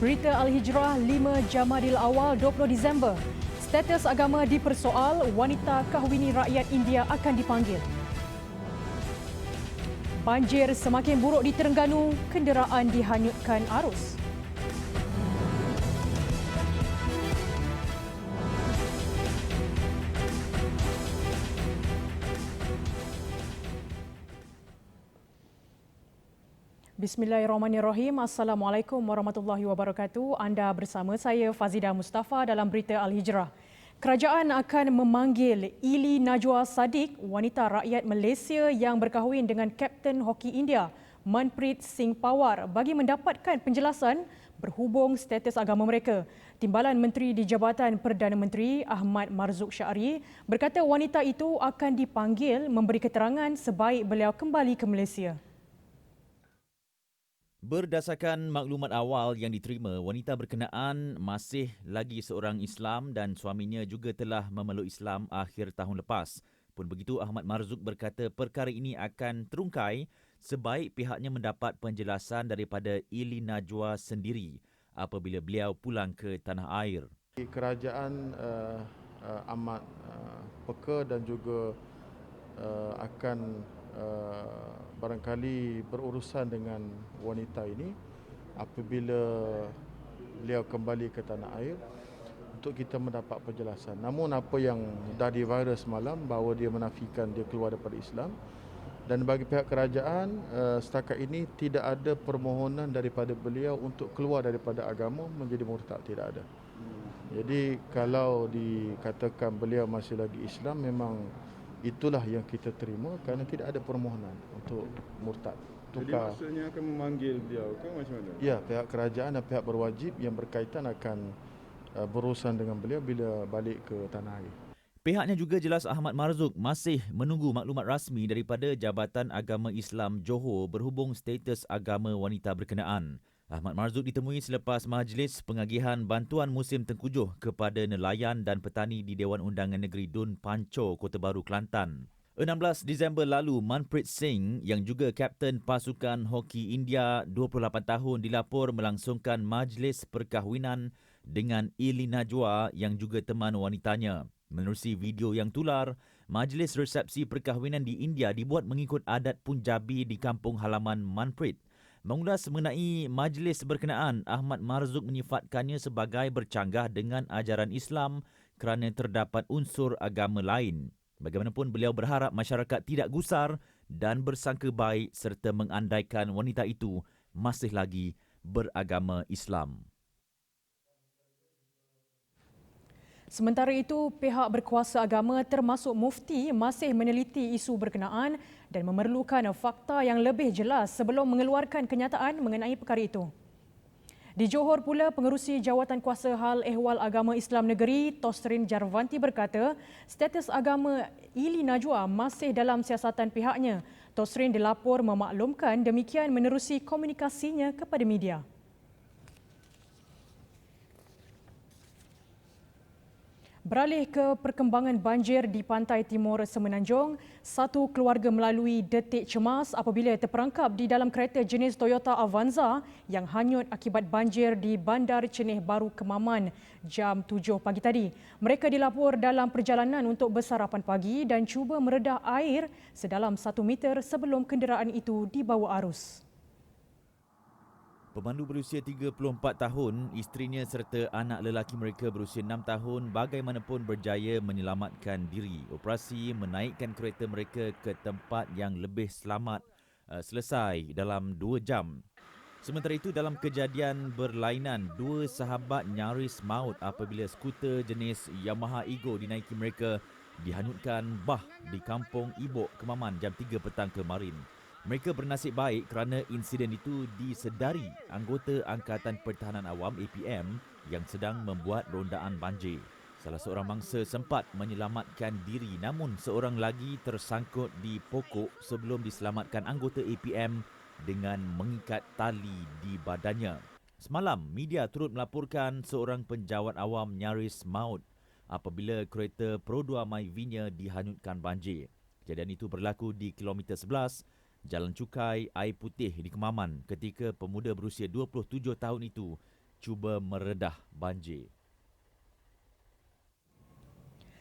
Berita Al-Hijrah 5 Jamadil Awal 20 Disember. Status agama dipersoal, wanita kahwini rakyat India akan dipanggil. Banjir semakin buruk di Terengganu, kenderaan dihanyutkan arus. Bismillahirrahmanirrahim. Assalamualaikum warahmatullahi wabarakatuh. Anda bersama saya Fazidah Mustafa dalam Berita Al-Hijrah. Kerajaan akan memanggil Ili Najwa Sadiq, wanita rakyat Malaysia yang berkahwin dengan Kapten Hoki India, Manpreet Singh Pawar, bagi mendapatkan penjelasan berhubung status agama mereka. Timbalan Menteri di Jabatan Perdana Menteri Ahmad Marzuq Syari berkata wanita itu akan dipanggil memberi keterangan sebaik beliau kembali ke Malaysia. Berdasarkan maklumat awal yang diterima, wanita berkenaan masih lagi seorang Islam dan suaminya juga telah memeluk Islam akhir tahun lepas. Pun begitu, Ahmad Marzuq berkata perkara ini akan terungkai sebaik pihaknya mendapat penjelasan daripada Ili Najwa sendiri apabila beliau pulang ke tanah air. Kerajaan amat peka dan juga akan barangkali berurusan dengan wanita ini apabila beliau kembali ke tanah air untuk kita mendapat penjelasan. Namun apa yang dah di-viral semalam bahawa dia menafikan dia keluar daripada Islam, dan bagi pihak kerajaan setakat ini tidak ada permohonan daripada beliau untuk keluar daripada agama menjadi murtad, tidak ada. Jadi kalau dikatakan beliau masih lagi Islam, memang itulah yang kita terima kerana tidak ada permohonan untuk murtad. Jadi maksudnya akan memanggil beliau ke macam mana? Ya, pihak kerajaan dan pihak berwajib yang berkaitan akan berurusan dengan beliau bila balik ke tanah air. Pihaknya juga jelas Ahmad Marzuq masih menunggu maklumat rasmi daripada Jabatan Agama Islam Johor berhubung status agama wanita berkenaan. Ahmad Marzuq ditemui selepas majlis pengagihan bantuan musim tengkujuh kepada nelayan dan petani di Dewan Undangan Negeri Dun Panco, Kota Baru, Kelantan. 16 Disember lalu, Manpreet Singh yang juga Kapten Pasukan Hoki India 28 tahun dilapor melangsungkan majlis perkahwinan dengan Ili Najwa yang juga teman wanitanya. Menerusi video yang tular, majlis resepsi perkahwinan di India dibuat mengikut adat Punjabi di kampung halaman Manpreet. Mengulas mengenai majlis berkenaan, Ahmad Marzuq menyifatkannya sebagai bercanggah dengan ajaran Islam kerana terdapat unsur agama lain. Bagaimanapun, beliau berharap masyarakat tidak gusar dan bersangka baik serta mengandaikan wanita itu masih lagi beragama Islam. Sementara itu, pihak berkuasa agama termasuk mufti masih meneliti isu berkenaan dan memerlukan fakta yang lebih jelas sebelum mengeluarkan kenyataan mengenai perkara itu. Di Johor pula, Pengerusi Jawatan Kuasa Hal Ehwal Agama Islam Negeri, Tosrin Jarvanti berkata, status agama Ili Najwa masih dalam siasatan pihaknya. Tosrin dilapor memaklumkan demikian menerusi komunikasinya kepada media. Beralih ke perkembangan banjir di pantai timur Semenanjung, satu keluarga melalui detik cemas apabila terperangkap di dalam kereta jenis Toyota Avanza yang hanyut akibat banjir di Bandar Cenih Baru Kemaman jam 7 pagi tadi. Mereka dilapor dalam perjalanan untuk bersarapan pagi dan cuba meredah air sedalam 1 meter sebelum kenderaan itu dibawa arus. Pemandu berusia 34 tahun, isterinya serta anak lelaki mereka berusia 6 tahun bagaimanapun berjaya menyelamatkan diri. Operasi menaikkan kereta mereka ke tempat yang lebih selamat selesai dalam 2 jam. Sementara itu, dalam kejadian berlainan, 2 sahabat nyaris maut apabila skuter jenis Yamaha Ego dinaiki mereka dihanyutkan bah di kampung Ibok, Kemaman jam 3 petang kemarin. Mereka bernasib baik kerana insiden itu disedari anggota Angkatan Pertahanan Awam APM yang sedang membuat rondaan banjir. Salah seorang mangsa sempat menyelamatkan diri namun seorang lagi tersangkut di pokok sebelum diselamatkan anggota APM dengan mengikat tali di badannya. Semalam, media turut melaporkan seorang penjawat awam nyaris maut apabila kereta Pro2 Myvinia dihanyutkan banjir. Kejadian itu berlaku di kilometer 11 Jalan Cukai Air Putih di Kemaman ketika pemuda berusia 27 tahun itu cuba meredah banjir.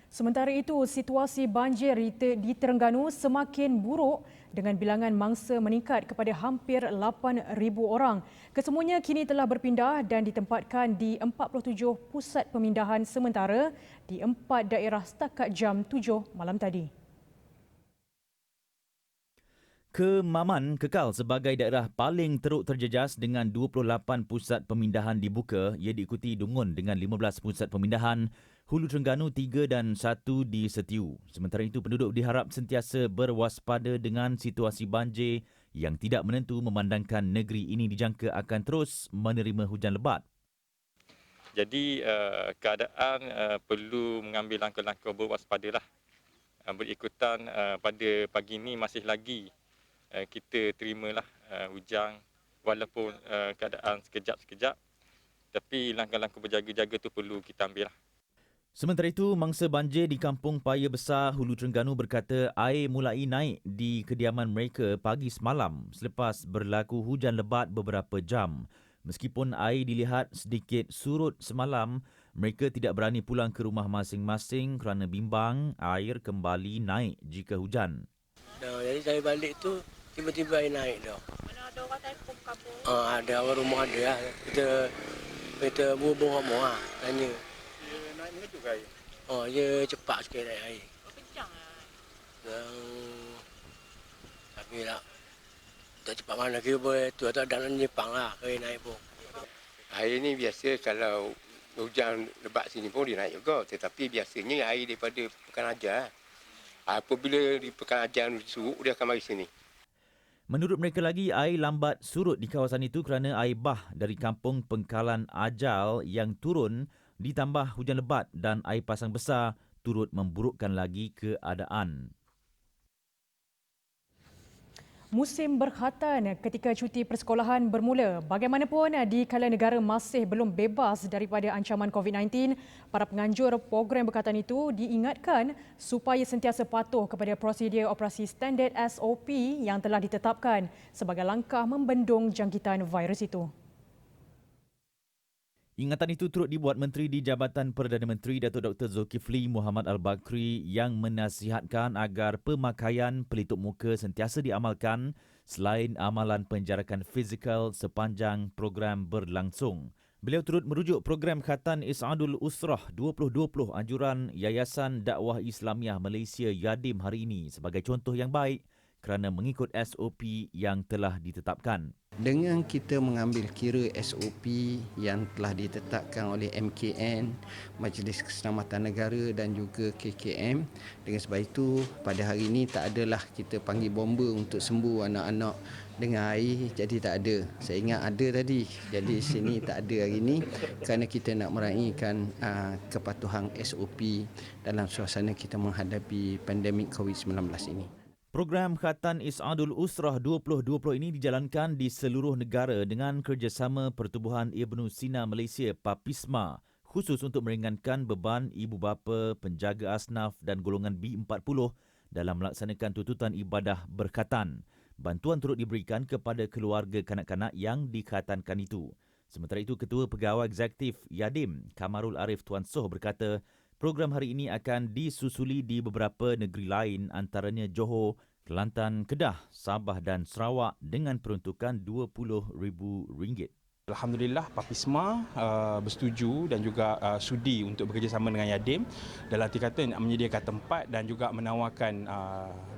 Sementara itu, situasi banjir di Terengganu semakin buruk dengan bilangan mangsa meningkat kepada hampir 8,000 orang. Kesemuanya kini telah berpindah dan ditempatkan di 47 pusat pemindahan sementara di 4 daerah setakat jam 7 malam tadi. Kemaman kekal sebagai daerah paling teruk terjejas dengan 28 pusat pemindahan dibuka. Ia diikuti Dungun dengan 15 pusat pemindahan, Hulu Terengganu 3 dan 1 di Setiu. Sementara itu, penduduk diharap sentiasa berwaspada dengan situasi banjir yang tidak menentu memandangkan negeri ini dijangka akan terus menerima hujan lebat. Jadi keadaan perlu mengambil langkah-langkah berwaspadalah. Berikutan pada pagi ini masih lagi kita terimalah hujan walaupun keadaan sekejap-sekejap, tapi langkah-langkah berjaga-jaga itu perlu kita ambil. Sementara itu, mangsa banjir di Kampung Paya Besar, Hulu Terengganu berkata air mulai naik di kediaman mereka pagi semalam selepas berlaku hujan lebat beberapa jam. Meskipun air dilihat sedikit surut semalam, mereka tidak berani pulang ke rumah masing-masing kerana bimbang air kembali naik jika hujan. Jadi saya balik tu tiba-tiba air naik dah. Mana ada orang telefon kampung? Ada orang rumah ada lah. Kita berhubung semua tanya. Naik mengejuk ke air? Dia cepat sikit naik air. Kencang lah. Tapi tak cepat mana kira boleh tu atau dalam Jepang lah air naik pun. Air ni biasa kalau hujan lebat sini pun dia naik juga. Tetapi biasanya air daripada Pekan Ajar. Apabila di Pekan Ajar surut, dia akan mari sini. Menurut mereka lagi, air lambat surut di kawasan itu kerana air bah dari kampung Pengkalan Ajal yang turun ditambah hujan lebat dan air pasang besar turut memburukkan lagi keadaan. Musim berkhatan ketika cuti persekolahan bermula. Bagaimanapun, di kala negara masih belum bebas daripada ancaman COVID-19, para penganjur program berkhatan itu diingatkan supaya sentiasa patuh kepada prosedur operasi standard SOP yang telah ditetapkan sebagai langkah membendung jangkitan virus itu. Ingatan itu turut dibuat Menteri di Jabatan Perdana Menteri Datuk Dr. Zulkifli Muhammad Al-Bakri yang menasihatkan agar pemakaian pelitup muka sentiasa diamalkan selain amalan penjarakan fizikal sepanjang program berlangsung. Beliau turut merujuk program Khatan Is'adul Usrah 2020 anjuran Yayasan Dakwah Islamiah Malaysia Yadim hari ini sebagai contoh yang baik kerana mengikut SOP yang telah ditetapkan. Dengan kita mengambil kira SOP yang telah ditetapkan oleh MKN, Majlis Keselamatan Negara dan juga KKM, dengan sebab itu pada hari ini tak adalah kita panggil bomba untuk sembuh anak-anak dengan air, jadi tak ada. Saya ingat ada tadi, jadi sini tak ada hari ini kerana kita nak meraihkan kepatuhan SOP dalam suasana kita menghadapi pandemik COVID-19 ini. Program Khatan Is'adul Usrah 2020 ini dijalankan di seluruh negara dengan kerjasama Pertubuhan Ibnu Sina Malaysia PAPISMA khusus untuk meringankan beban ibu bapa, penjaga asnaf dan golongan B40 dalam melaksanakan tuntutan ibadah berkhatan. Bantuan turut diberikan kepada keluarga kanak-kanak yang dikhatankan itu. Sementara itu, Ketua Pegawai Eksekutif Yadim, Kamarul Arif Tuan Soh berkata, program hari ini akan disusuli di beberapa negeri lain antaranya Johor, Kelantan, Kedah, Sabah dan Sarawak dengan peruntukan RM20,000. Alhamdulillah, PAPISMA bersetuju dan juga sudi untuk bekerjasama dengan Yadim dalam arti kata nak menyediakan tempat dan juga menawarkan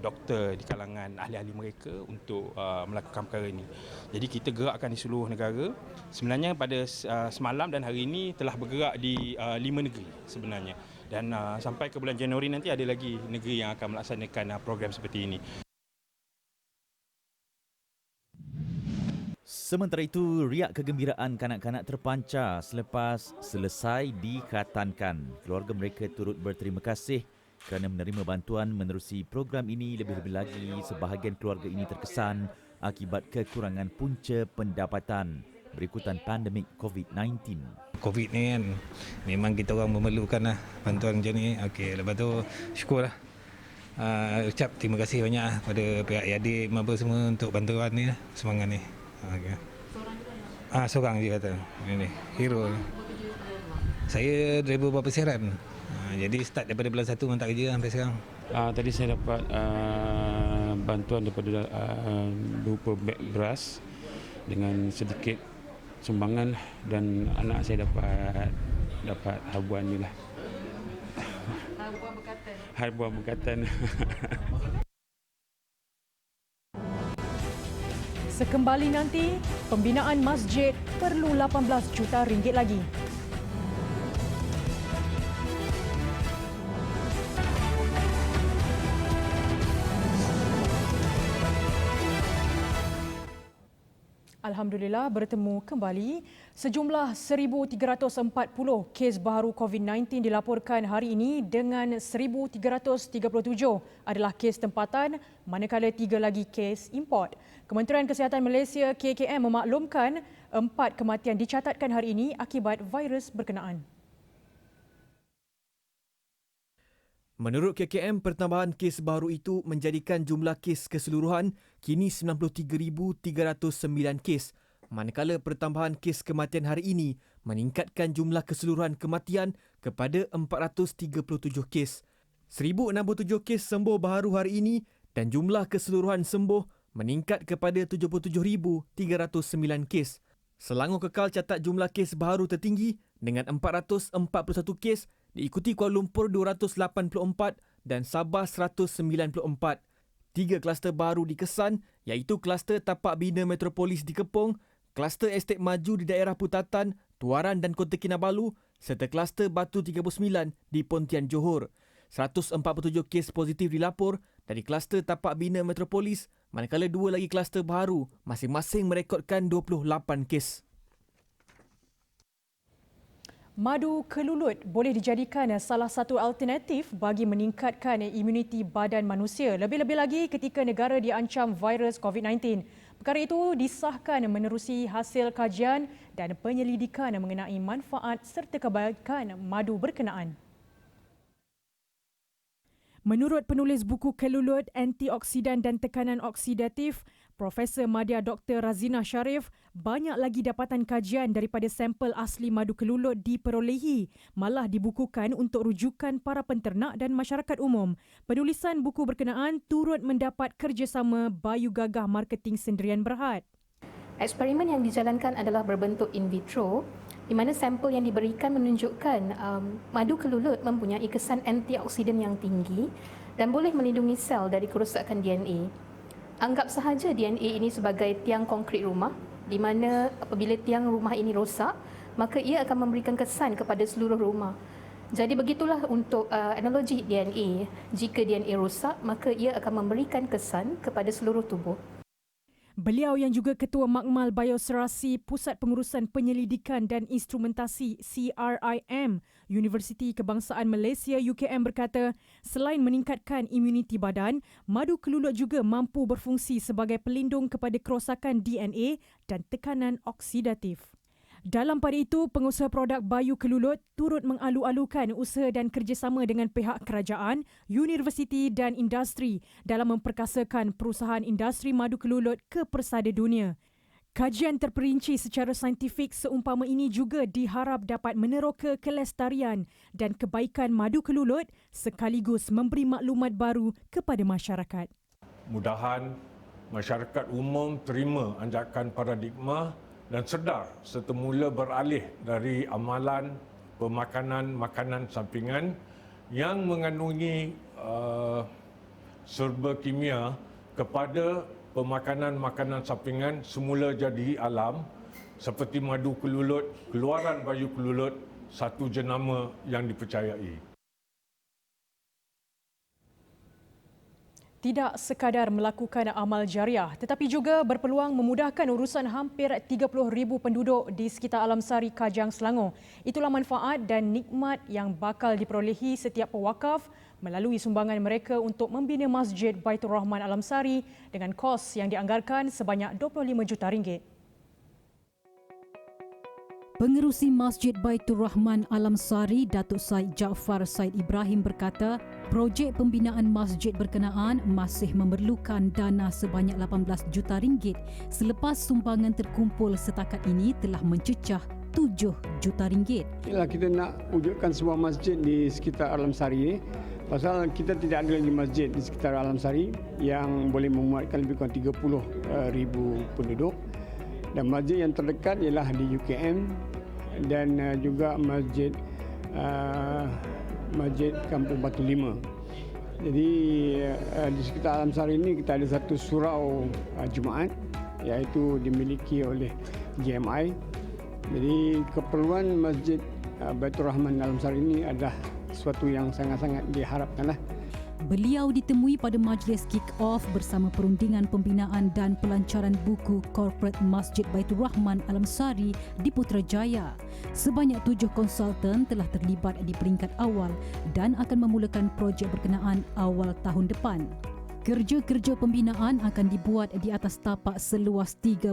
doktor di kalangan ahli-ahli mereka untuk melakukan perkara ini. Jadi kita gerakkan di seluruh negara. Sebenarnya pada semalam dan hari ini telah bergerak di 5 negeri sebenarnya. Dan sampai ke bulan Januari nanti ada lagi negeri yang akan melaksanakan program seperti ini. Sementara itu, riak kegembiraan kanak-kanak terpancar selepas selesai dikhatankan. Keluarga mereka turut berterima kasih kerana menerima bantuan menerusi program ini. Lebih-lebih lagi, sebahagian keluarga ini terkesan akibat kekurangan punca pendapatan berikutan pandemik COVID-19. COVID ni kan, memang kita orang memerlukan bantuan macam ni. Okey, lepas tu syukurlah. Ucap terima kasih banyak pada pihak Yadim apa semua untuk bantuan ni, semangat ni. Okay. Seorang je kata. Ini hero. Saya driver bapa siaran. Jadi start daripada bulan 1 memang tak kerja sampai sekarang. Tadi saya dapat bantuan daripada berupa beg beras dengan sedikit sumbangan dan anak saya dapat habuan ni lah. Habuan berkatan. Sekembali nanti, pembinaan masjid perlu 18 juta ringgit lagi. Alhamdulillah bertemu kembali. Sejumlah 1,340 kes baharu COVID-19 dilaporkan hari ini dengan 1,337 adalah kes tempatan manakala 3 lagi kes import. Kementerian Kesihatan Malaysia KKM memaklumkan 4 kematian dicatatkan hari ini akibat virus berkenaan. Menurut KKM, pertambahan kes baru itu menjadikan jumlah kes keseluruhan kini 93,309 kes, manakala pertambahan kes kematian hari ini meningkatkan jumlah keseluruhan kematian kepada 437 kes. 1,067 kes sembuh baharu hari ini dan jumlah keseluruhan sembuh meningkat kepada 77,309 kes. Selangor kekal catat jumlah kes baharu tertinggi dengan 441 kes, diikuti Kuala Lumpur 284 dan Sabah 194. 3 kluster baru dikesan iaitu kluster Tapak Bina Metropolis di Kepong, kluster Estate Maju di daerah Putatan, Tuaran dan Kota Kinabalu serta kluster Batu 39 di Pontian Johor. 147 kes positif dilapor dari kluster Tapak Bina Metropolis, manakala 2 lagi kluster baru masing-masing merekodkan 28 kes. Madu kelulut boleh dijadikan salah satu alternatif bagi meningkatkan imuniti badan manusia, lebih-lebih lagi ketika negara diancam virus COVID-19. Perkara itu disahkan menerusi hasil kajian dan penyelidikan mengenai manfaat serta kebaikan madu berkenaan. Menurut penulis buku Kelulut, Antioksidan dan Tekanan Oksidatif, Profesor Madya Dr. Razina Sharif, banyak lagi dapatan kajian daripada sampel asli madu kelulut diperolehi, malah dibukukan untuk rujukan para penternak dan masyarakat umum. Penulisan buku berkenaan turut mendapat kerjasama Bayu Gagah Marketing Sendirian Berhad. Eksperimen yang dijalankan adalah berbentuk in vitro, di mana sampel yang diberikan menunjukkan madu kelulut mempunyai kesan antioksidan yang tinggi dan boleh melindungi sel dari kerosakan DNA. Anggap sahaja DNA ini sebagai tiang konkrit rumah, di mana apabila tiang rumah ini rosak, maka ia akan memberikan kesan kepada seluruh rumah. Jadi begitulah untuk analogi DNA. Jika DNA rosak, maka ia akan memberikan kesan kepada seluruh tubuh. Beliau yang juga Ketua Makmal Bioserasi Pusat Pengurusan Penyelidikan dan Instrumentasi CRIM Universiti Kebangsaan Malaysia UKM berkata, selain meningkatkan imuniti badan, madu kelulut juga mampu berfungsi sebagai pelindung kepada kerosakan DNA dan tekanan oksidatif. Dalam pada itu, pengusaha produk Bayu Kelulut turut mengalu-alukan usaha dan kerjasama dengan pihak kerajaan, universiti dan industri dalam memperkasakan perusahaan industri madu kelulut ke persada dunia. Kajian terperinci secara saintifik seumpama ini juga diharap dapat meneroka kelestarian dan kebaikan madu kelulut sekaligus memberi maklumat baru kepada masyarakat. Mudahan masyarakat umum terima anjakan paradigma dan sedar serta mula beralih dari amalan pemakanan makanan sampingan yang mengandungi serba kimia kepada pemakanan makanan sampingan semula jadi alam seperti madu kelulut, keluaran Bayu Kelulut, satu jenama yang dipercayai. Tidak sekadar melakukan amal jariah tetapi juga berpeluang memudahkan urusan hampir 30,000 penduduk di sekitar Alam Sari, Kajang, Selangor. Itulah manfaat dan nikmat yang bakal diperolehi setiap pewakaf melalui sumbangan mereka untuk membina Masjid Baitur Rahman Alam Sari dengan kos yang dianggarkan sebanyak 25 juta ringgit. Pengerusi Masjid Baitur Rahman Alam Sari, Datuk Said Jaafar Said Ibrahim berkata, projek pembinaan masjid berkenaan masih memerlukan dana sebanyak 18 juta ringgit selepas sumbangan terkumpul setakat ini telah mencecah 7 juta ringgit. Yalah, kita nak wujudkan sebuah masjid di sekitar Alam Sari ni. Pasal kita tidak ada lagi masjid di sekitar Alam Sari yang boleh memuatkan lebih kurang 30,000 penduduk. Dan masjid yang terdekat ialah di UKM dan juga masjid Kampung Batu 5. Jadi di sekitar Alam Sari ini kita ada satu surau Jumaat iaitu dimiliki oleh GMI. Jadi keperluan Masjid Baitur Rahman Alam Sari ini adalah sesuatu yang sangat-sangat diharapkanlah. Beliau ditemui pada majlis kick-off bersama perundingan pembinaan dan pelancaran buku korporat Masjid Baitur Rahman Alam Sari di Putrajaya. Sebanyak 7 konsultan telah terlibat di peringkat awal dan akan memulakan projek berkenaan awal tahun depan. Kerja-kerja pembinaan akan dibuat di atas tapak seluas 3.51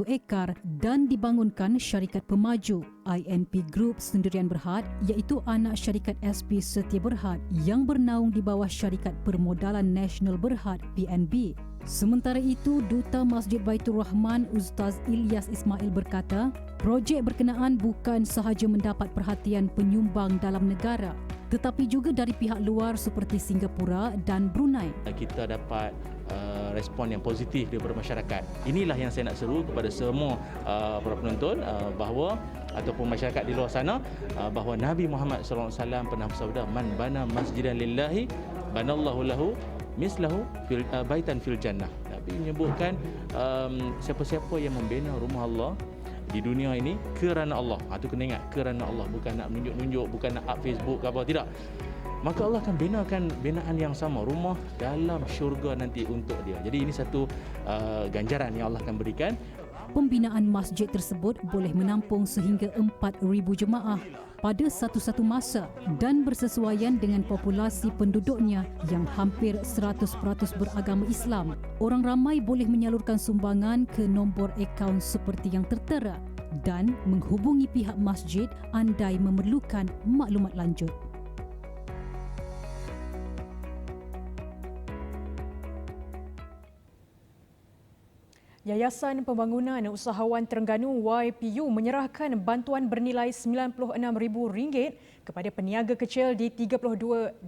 ekar dan dibangunkan syarikat pemaju INP Group Sendirian Berhad iaitu anak syarikat SP Setia Berhad yang bernaung di bawah syarikat permodalan Nasional Berhad PNB. Sementara itu, Duta Masjid Baitur Rahman Ustaz Ilyas Ismail berkata, projek berkenaan bukan sahaja mendapat perhatian penyumbang dalam negara tetapi juga dari pihak luar seperti Singapura dan Brunei. Kita dapat respon yang positif daripada masyarakat. Inilah yang saya nak seru kepada semua para penonton bahawa ataupun masyarakat di luar sana bahawa Nabi Muhammad SAW pernah bersabda, man bana masjidan lillahi banallahu lahu mislahu baitan fil jannah. Nabi menyebutkan siapa-siapa yang membina rumah Allah di dunia ini kerana Allah. Itu kena ingat, kerana Allah, bukan nak menunjuk-nunjuk, bukan nak up Facebook ke apa, tidak. Maka Allah akan binakan binaan yang sama, rumah dalam syurga nanti untuk dia. Jadi ini satu ganjaran yang Allah akan berikan. Pembinaan masjid tersebut boleh menampung sehingga 4,000 jemaah pada satu-satu masa dan bersesuaian dengan populasi penduduknya yang hampir 100% beragama Islam. Orang ramai boleh menyalurkan sumbangan ke nombor akaun seperti yang tertera dan menghubungi pihak masjid andai memerlukan maklumat lanjut. Yayasan Pembangunan Usahawan Terengganu YPU menyerahkan bantuan bernilai RM96,000 kepada peniaga kecil di 32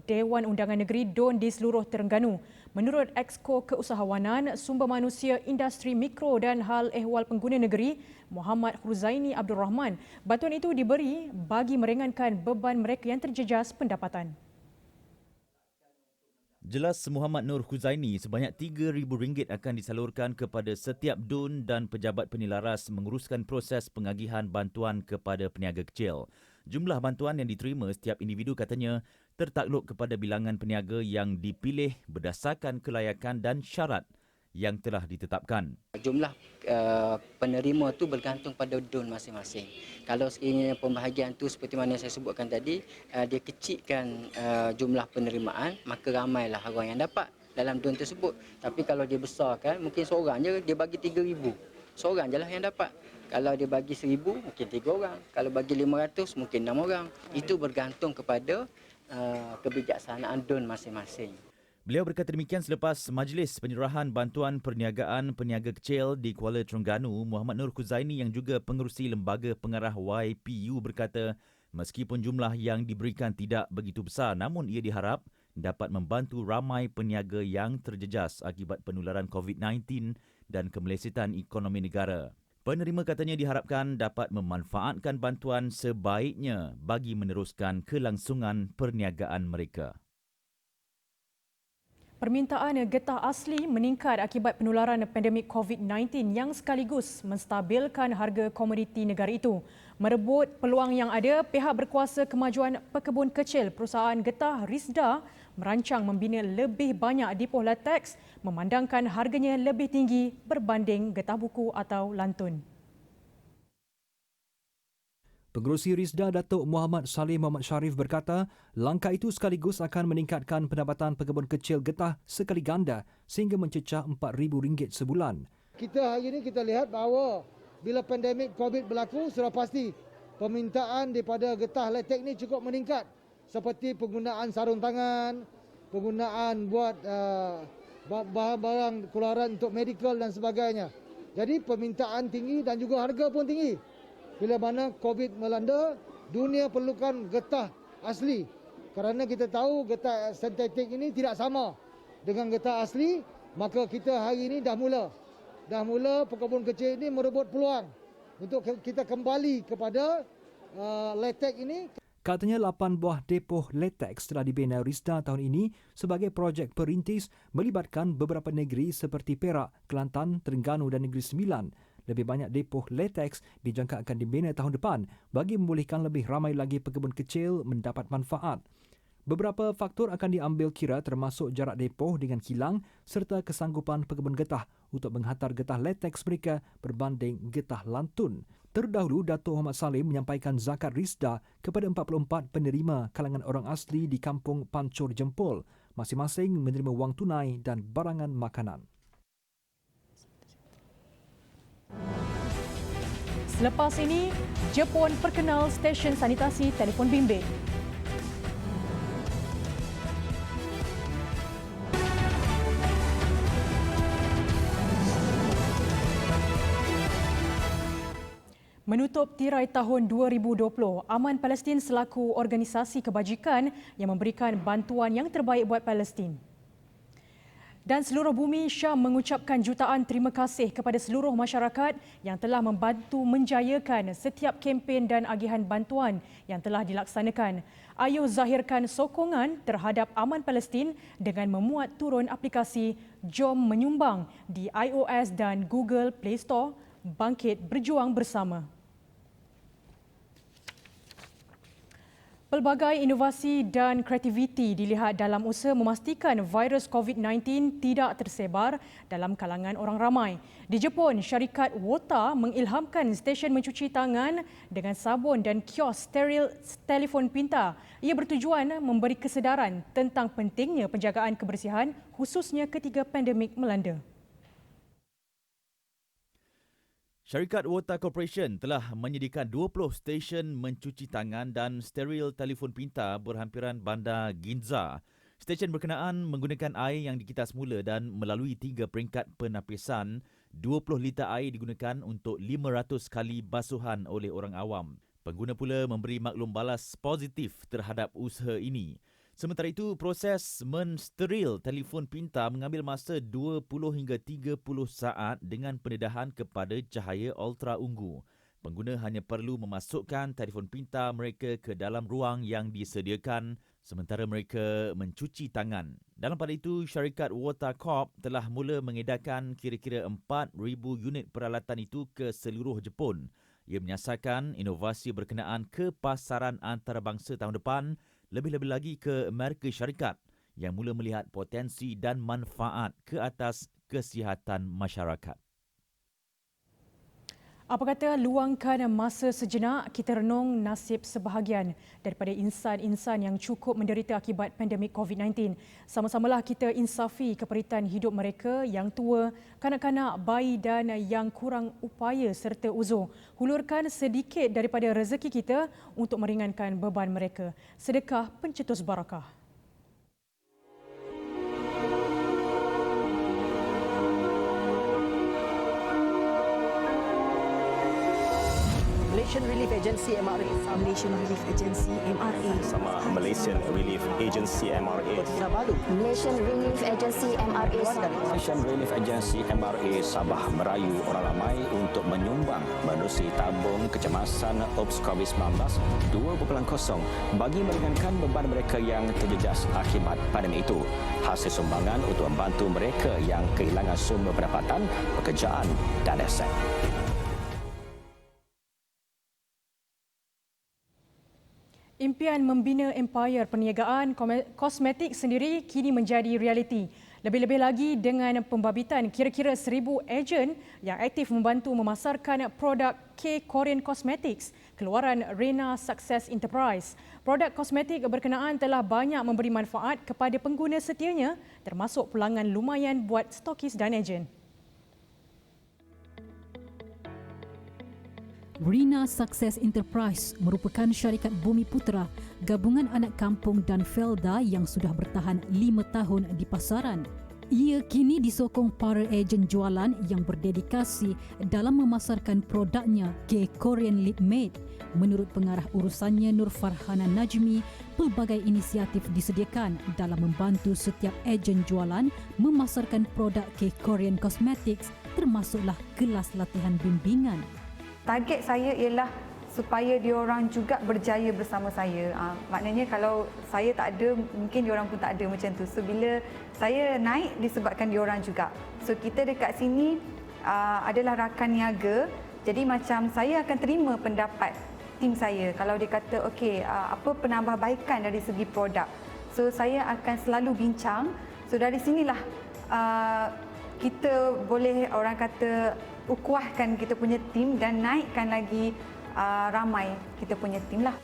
Dewan Undangan Negeri DUN di seluruh Terengganu. Menurut Exco Keusahawanan, Sumber Manusia Industri Mikro dan Hal Ehwal Pengguna Negeri Muhammad Huzaini Abdul Rahman, bantuan itu diberi bagi meringankan beban mereka yang terjejas pendapatan. Jelas Muhammad Nur Huzaini, sebanyak RM3,000 akan disalurkan kepada setiap DUN dan pejabat penilaras menguruskan proses pengagihan bantuan kepada peniaga kecil. Jumlah bantuan yang diterima setiap individu katanya tertakluk kepada bilangan peniaga yang dipilih berdasarkan kelayakan dan syarat yang telah ditetapkan. Jumlah penerima tu bergantung pada DUN masing-masing. Kalau sekiranya pembahagian tu seperti mana saya sebutkan tadi, dia kecilkan jumlah penerimaan, maka ramailah orang yang dapat dalam DUN tersebut. Tapi kalau dia besarkan, mungkin seorang je dia bagi 3,000. Seorang je lah yang dapat. Kalau dia bagi 1,000, mungkin 3 orang. Kalau bagi 500, mungkin 6 orang. Itu bergantung kepada kebijaksanaan DUN masing-masing. Beliau berkata demikian selepas majlis penyerahan bantuan perniagaan peniaga kecil di Kuala Terengganu. Muhammad Nur Huzaini yang juga pengerusi lembaga pengarah YPU berkata meskipun jumlah yang diberikan tidak begitu besar, namun ia diharap dapat membantu ramai peniaga yang terjejas akibat penularan COVID-19 dan kemelesetan ekonomi negara. Penerima katanya diharapkan dapat memanfaatkan bantuan sebaiknya bagi meneruskan kelangsungan perniagaan mereka. Permintaan getah asli meningkat akibat penularan pandemik COVID-19 yang sekaligus menstabilkan harga komoditi negara itu. Merebut peluang yang ada, pihak berkuasa kemajuan pekebun kecil perusahaan getah Risda merancang membina lebih banyak depoh lateks memandangkan harganya lebih tinggi berbanding getah buku atau lantun. Pengerusi Risda Datuk Muhammad Saleh Muhammad Sharif berkata, langkah itu sekaligus akan meningkatkan pendapatan pekebun kecil getah sekali ganda sehingga mencecah RM4,000 sebulan. Kita hari ini kita lihat bahawa bila pandemik COVID berlaku, sudah pasti permintaan daripada getah latex ni cukup meningkat. Seperti penggunaan sarung tangan, penggunaan buat barang-barang keluaran untuk medical dan sebagainya. Jadi permintaan tinggi dan juga harga pun tinggi. Bila mana COVID melanda, dunia perlukan getah asli. Kerana kita tahu getah sintetik ini tidak sama dengan getah asli, maka kita hari ini dah mula pekebun kecil ini merebut peluang untuk kita kembali kepada latex ini. Katanya 8 buah depoh latex telah dibina Risda tahun ini sebagai projek perintis melibatkan beberapa negeri seperti Perak, Kelantan, Terengganu dan Negeri Sembilan. Lebih banyak depoh latex dijangka akan dibina tahun depan bagi membolehkan lebih ramai lagi pekebun kecil mendapat manfaat. Beberapa faktor akan diambil kira termasuk jarak depoh dengan kilang serta kesanggupan pekebun getah untuk menghantar getah latex mereka berbanding getah lantun. Terdahulu, Datuk Muhammad Salim menyampaikan zakat Risda kepada 44 penerima kalangan orang asli di kampung Pancur Jempol, masing-masing menerima wang tunai dan barangan makanan. Selepas ini, Jepun perkenal stesen sanitasi telefon bimbit. Menutup tirai tahun 2020, Aman Palestin selaku organisasi kebajikan yang memberikan bantuan yang terbaik buat Palestin. Dan seluruh bumi, Syam mengucapkan jutaan terima kasih kepada seluruh masyarakat yang telah membantu menjayakan setiap kempen dan agihan bantuan yang telah dilaksanakan. Ayo zahirkan sokongan terhadap Aman Palestin dengan memuat turun aplikasi Jom Menyumbang di iOS dan Google Play Store. Bangkit berjuang bersama. Pelbagai inovasi dan kreativiti dilihat dalam usaha memastikan virus COVID-19 tidak tersebar dalam kalangan orang ramai. Di Jepun, syarikat Wota mengilhamkan stesen mencuci tangan dengan sabun dan kios steril telefon pintar. Ia bertujuan memberi kesedaran tentang pentingnya penjagaan kebersihan khususnya ketika pandemik melanda. Syarikat Wota Corporation telah menyediakan 20 stesen mencuci tangan dan steril telefon pintar berhampiran bandar Ginza. Stesen berkenaan menggunakan air yang dikitas semula dan melalui 3 peringkat penapisan, 20 liter air digunakan untuk 500 kali basuhan oleh orang awam. Pengguna pula memberi maklum balas positif terhadap usaha ini. Sementara itu, proses mensteril telefon pintar mengambil masa 20 hingga 30 saat dengan pendedahan kepada cahaya ultra ungu. Pengguna hanya perlu memasukkan telefon pintar mereka ke dalam ruang yang disediakan sementara mereka mencuci tangan. Dalam pada itu, syarikat Wota Corp telah mula mengedarkan kira-kira 4,000 unit peralatan itu ke seluruh Jepun. Ia menyasarkan inovasi berkenaan ke pasaran antarabangsa tahun depan, lebih-lebih lagi ke Amerika Syarikat yang mula melihat potensi dan manfaat ke atas kesihatan masyarakat. Apa kata luangkan masa sejenak kita renung nasib sebahagian daripada insan-insan yang cukup menderita akibat pandemik COVID-19. Sama-samalah kita insafi keperitan hidup mereka yang tua, kanak-kanak, bayi dan yang kurang upaya serta uzur. Hulurkan sedikit daripada rezeki kita untuk meringankan beban mereka. Sedekah pencetus barakah. Malaysian Relief Agency MRA. Malaysian Relief Agency MRA. Sama Malaysian Relief Agency MRA. Kinabalu. Malaysian Relief Agency MRA. Malaysian Relief Agency MRA Sabah merayu orang ramai untuk menyumbang menerusi tabung kecemasan OPS COVID-19 2.0 bagi meringankan beban mereka yang terjejas akibat pandemik itu. Hasil sumbangan untuk membantu mereka yang kehilangan sumber pendapatan, pekerjaan dan aset. Impian membina empayar perniagaan kosmetik sendiri kini menjadi realiti. Lebih-lebih lagi dengan pembabitan kira-kira 1,000 ejen yang aktif membantu memasarkan produk K-Korean Cosmetics keluaran Rena Success Enterprise. Produk kosmetik berkenaan telah banyak memberi manfaat kepada pengguna setianya termasuk pulangan lumayan buat stokis dan ejen. Rina Success Enterprise merupakan syarikat Bumi Putra, gabungan anak kampung dan Felda yang sudah bertahan 5 tahun di pasaran. Ia kini disokong para ejen jualan yang berdedikasi dalam memasarkan produknya ke Korean Lip Made. Menurut pengarah urusannya Nur Farhana Najmi, pelbagai inisiatif disediakan dalam membantu setiap ejen jualan memasarkan produk ke Korean Cosmetics, termasuklah kelas latihan bimbingan. Target saya ialah supaya diorang juga berjaya bersama saya. Maknanya kalau saya tak ada, mungkin diorang pun tak ada macam tu. So bila saya naik disebabkan diorang juga. So kita dekat sini adalah rakan niaga. Jadi macam saya akan terima pendapat tim saya. Kalau dia kata okey, apa penambahbaikan dari segi produk. So saya akan selalu bincang. So dari sinilah kita boleh orang kata ukuahkan kita punya tim dan naikkan lagi ramai kita punya tim lah.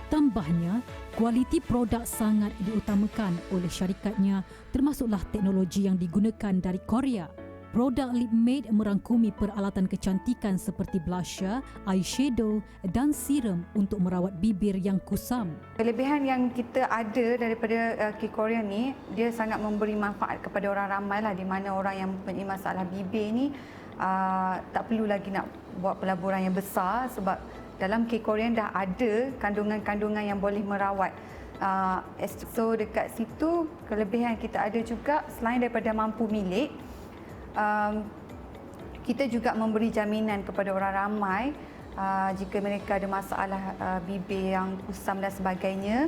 Tambahnya, kualiti produk sangat diutamakan oleh syarikatnya, termasuklah teknologi yang digunakan dari Korea. Produk Lip Made merangkumi peralatan kecantikan seperti blusher, eyeshadow dan serum untuk merawat bibir yang kusam. Kelebihan yang kita ada daripada K-Korea ni, dia sangat memberi manfaat kepada orang ramai lah, di mana orang yang mempunyai masalah bibir ni tak perlu lagi nak buat pelaburan yang besar, sebab dalam K-Korean dah ada kandungan-kandungan yang boleh merawat. So dekat situ kelebihan kita ada juga, selain daripada mampu milik, kita juga memberi jaminan kepada orang ramai jika mereka ada masalah bibir yang kusam dan sebagainya.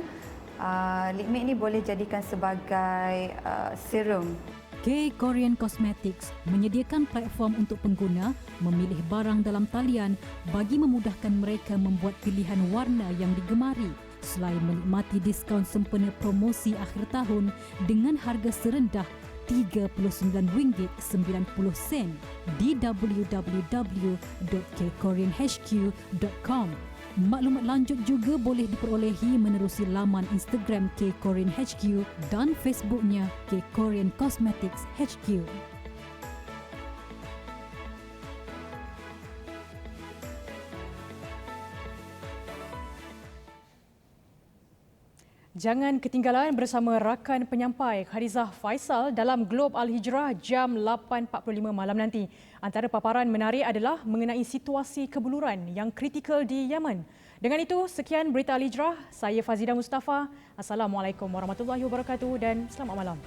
Lip Made ni boleh jadikan sebagai serum. K-Korean Cosmetics menyediakan platform untuk pengguna memilih barang dalam talian bagi memudahkan mereka membuat pilihan warna yang digemari, selain menikmati diskaun sempena promosi akhir tahun dengan harga serendah RM39.90 di www.kkoreanhq.com. Maklumat lanjut juga boleh diperolehi menerusi laman Instagram K-Korean HQ dan Facebooknya K-Korean Cosmetics HQ. Jangan ketinggalan bersama rakan penyampai Khadizah Faisal dalam Globe Al-Hijrah jam 8.45 malam nanti. Antara paparan menarik adalah mengenai situasi kebuluran yang kritikal di Yaman. Dengan itu, sekian berita Al-Hijrah. Saya Fazidah Mustafa. Assalamualaikum warahmatullahi wabarakatuh dan selamat malam.